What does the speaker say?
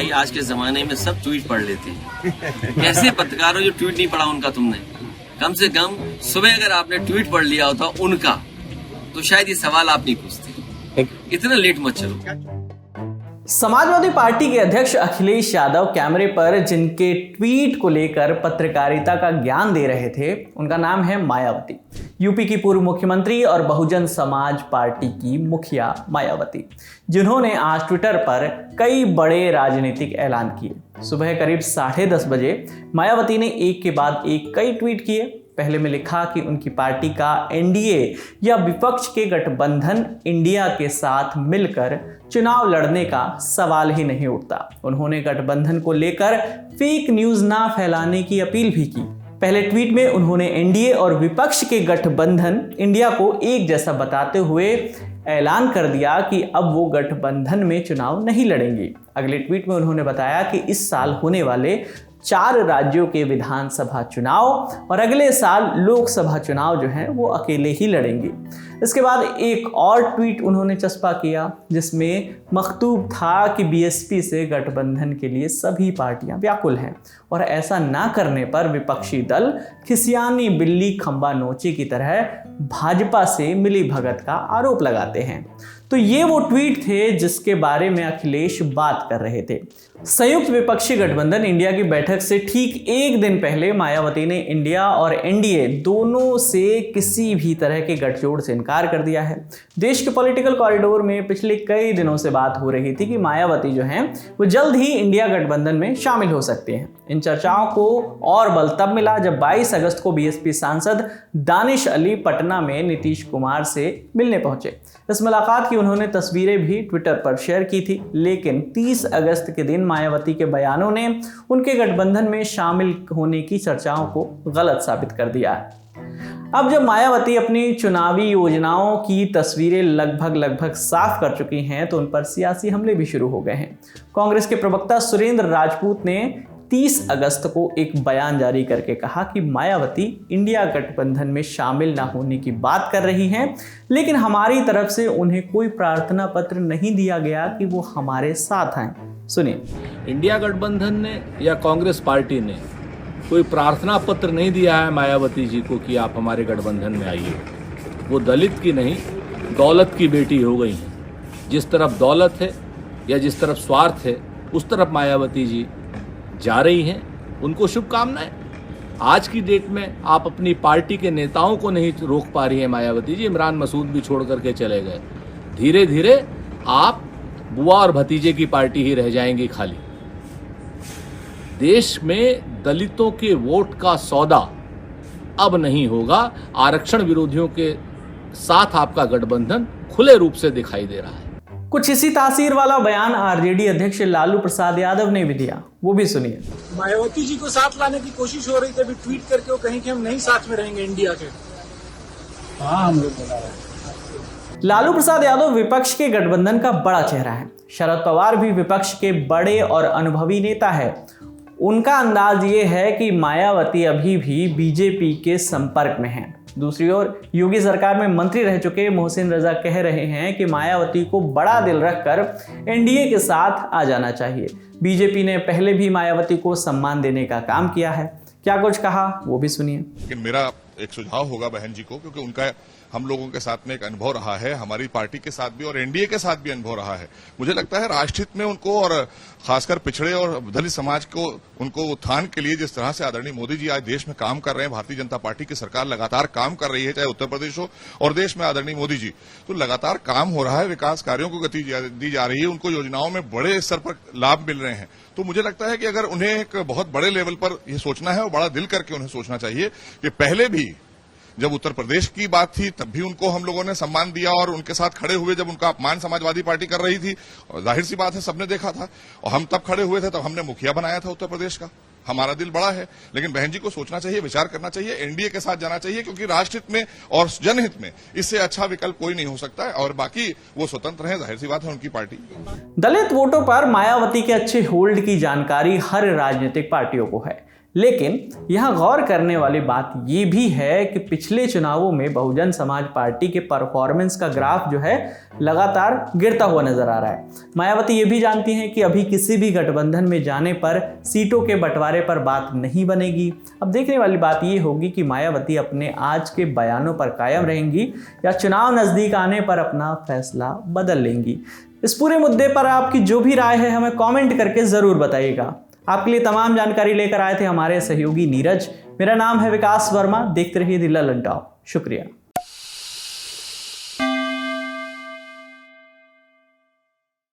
भाई आज के जमाने में सब ट्वीट पढ़ लेते हैं। कैसे पत्रकार हो जो ट्वीट नहीं पढ़ा उनका तुमने? कम से कम सुबह अगर आपने ट्वीट पढ़ लिया होता उनका, तो शायद ये सवाल आप नहीं पूछते। इतना लेट मत चलो। समाजवादी पार्टी के अध्यक्ष अखिलेश यादव कैमरे पर जिनके ट्वीट को लेकर पत्रकारिता का ज्ञान दे रहे थे, उनका नाम है मायावती। यूपी की पूर्व मुख्यमंत्री और बहुजन समाज पार्टी की मुखिया मायावती, जिन्होंने आज ट्विटर पर कई बड़े राजनीतिक ऐलान किए। सुबह करीब 10:30 बजे मायावती ने एक के बाद एक कई ट्वीट किए। पहले में लिखा कि उनकी पार्टी का एनडीए या विपक्ष के गठबंधन इंडिया के साथ मिलकर चुनाव लड़ने का सवाल ही नहीं उठता। उन्होंने गठबंधन को लेकर फेक न्यूज ना फैलाने की अपील भी की। पहले ट्वीट में उन्होंने एनडीए और विपक्ष के गठबंधन इंडिया को एक जैसा बताते हुए ऐलान कर दिया कि अब वो गठबंधन में चुनाव नहीं लड़ेंगे। अगले ट्वीट में उन्होंने बताया कि इस साल होने वाले 4 राज्यों के विधानसभा चुनाव और अगले साल लोकसभा चुनाव जो हैं वो अकेले ही लड़ेंगे। इसके बाद एक और ट्वीट उन्होंने चस्पा किया जिसमें मकतूब था कि बीएसपी से गठबंधन के लिए सभी पार्टियां व्याकुल हैं और ऐसा ना करने पर विपक्षी दल खिसियानी बिल्ली खंबा नोचे की तरह भाजपा से मिलीभगत का आरोप लगाते हैं। तो ये वो ट्वीट थे जिसके बारे में अखिलेश बात कर रहे थे। संयुक्त विपक्षी गठबंधन इंडिया की बैठक से ठीक एक दिन पहले मायावती ने इंडिया और एनडीए दोनों से किसी भी तरह के गठजोड़ से इनकार कर दिया है। देश के पॉलिटिकल कॉरिडोर में पिछले कई दिनों से बात हो रही थी कि मायावती जो हैं वो जल्द ही इंडिया गठबंधन में शामिल हो सकते हैं। इन चर्चाओं को और बल तब मिला जब 22 अगस्त को बीएसपी सांसद दानिश अली पटना में नीतीश कुमार से मिलने पहुंचे। इस मुलाकात की उन्होंने तस्वीरें भी ट्विटर पर शेयर की थी, लेकिन 30 अगस्त के दिन मायावती के बयानों ने उनके गठबंधन में शामिल होने की चर्चाओं को गलत साबित कर दिया है। अब जब मायावती अपनी चुनावी योजनाओं की तस्वीरें लगभग साफ कर चुकी हैं, तो उन पर सियासी हमले भी शुरू हो गए हैं। कांग्रेस के प्रवक्ता सुरेंद्र राजपूत ने 30 अगस्त को एक बयान जारी करके कहा कि मायावती इंडिया गठबंधन में शामिल न होने की बात कर रही हैं, लेकिन हमारी तरफ से उन्हें कोई प्रार्थना पत्र नहीं दिया गया कि वो हमारे साथ आएं। सुनिए। इंडिया गठबंधन ने या कांग्रेस पार्टी ने कोई प्रार्थना पत्र नहीं दिया है मायावती जी को कि आप हमारे गठबंधन में आइए। वो दलित की नहीं, दौलत की बेटी हो गई हैं। जिस तरफ दौलत है या जिस तरफ स्वार्थ है, उस तरफ मायावती जी जा रही हैं। उनको शुभकामनाएं। आज की डेट में आप अपनी पार्टी के नेताओं को नहीं रोक पा रही हैं मायावती जी। इमरान मसूद भी छोड़ करके चले गए। धीरे धीरे आप बुआ और भतीजे की पार्टी ही रह जाएंगी खाली। देश में दलितों के वोट का सौदा अब नहीं होगा। आरक्षण विरोधियों के साथ आपका गठबंधन खुले रूप से दिखाई दे रहा है। कुछ इसी तासीर वाला बयान आरजेडी अध्यक्ष लालू प्रसाद यादव ने भी दिया, वो भी सुनिए। मायावती जी को साथ लाने की कोशिश हो रही थी, अभी ट्वीट करके वो कहीं कि हम नहीं साथ में रहेंगे इंडिया के। हाँ, हम लोग बोला रहे हैं। लालू प्रसाद यादव विपक्ष के गठबंधन का बड़ा चेहरा है। शरद पवार भी विपक्ष के बड़े और अनुभवी नेता है। उनका अंदाज ये है कि मायावती अभी भी बीजेपी के संपर्क में हैं। दूसरी ओर योगी सरकार में मंत्री रह चुके मोहसिन रजा कह रहे हैं कि मायावती को बड़ा दिल रखकर एनडीए के साथ आ जाना चाहिए। बीजेपी ने पहले भी मायावती को सम्मान देने का काम किया है। क्या कुछ कहा वो भी सुनिए। लेकिन मेरा एक सुझाव होगा बहन जी को, क्योंकि उनका हम लोगों के साथ में एक अनुभव रहा है, हमारी पार्टी के साथ भी और एनडीए के साथ भी अनुभव रहा है। मुझे लगता है राष्ट्रहित में उनको और खासकर पिछड़े और दलित समाज को उनको उत्थान के लिए जिस तरह से आदरणीय मोदी जी आज देश में काम कर रहे हैं, भारतीय जनता पार्टी की सरकार लगातार काम कर रही है, चाहे उत्तर प्रदेश हो और देश में आदरणीय मोदी जी, तो लगातार काम हो रहा है, विकास कार्यों को गति दी जा रही है, उनको योजनाओं में बड़े स्तर पर लाभ मिल रहे हैं। तो मुझे लगता है कि अगर उन्हें एक बहुत बड़े लेवल पर यह सोचना है और बड़ा दिल करके उन्हें सोचना चाहिए कि पहले भी जब उत्तर प्रदेश की बात थी तब भी उनको हम लोगों ने सम्मान दिया और उनके साथ खड़े हुए जब उनका अपमान समाजवादी पार्टी कर रही थी, और जाहिर सी बात है सबने देखा था, और हम तब खड़े हुए थे तब हमने मुखिया बनाया था उत्तर प्रदेश का। हमारा दिल बड़ा है, लेकिन बहन जी को सोचना चाहिए, विचार करना चाहिए, एनडीए के साथ जाना चाहिए, क्योंकि राष्ट्रहित में और जनहित में इससे अच्छा विकल्प कोई नहीं हो सकता है। और बाकी वो स्वतंत्र हैं, जाहिर सी बात है उनकी पार्टी। दलित वोटों पर मायावती के अच्छे होल्ड की जानकारी हर राजनीतिक पार्टियों को है, लेकिन यहाँ गौर करने वाली बात ये भी है कि पिछले चुनावों में बहुजन समाज पार्टी के परफॉर्मेंस का ग्राफ जो है लगातार गिरता हुआ नजर आ रहा है। मायावती ये भी जानती हैं कि अभी किसी भी गठबंधन में जाने पर सीटों के बंटवारे पर बात नहीं बनेगी। अब देखने वाली बात ये होगी कि मायावती अपने आज के बयानों पर कायम रहेंगी या चुनाव नजदीक आने पर अपना फैसला बदल लेंगी। इस पूरे मुद्दे पर आपकी जो भी राय है हमें कमेंट करके जरूर बताइएगा। आपके लिए तमाम जानकारी लेकर आए थे हमारे सहयोगी नीरज। मेरा नाम है विकास वर्मा। देखते रहिए द ललन टॉक। शुक्रिया।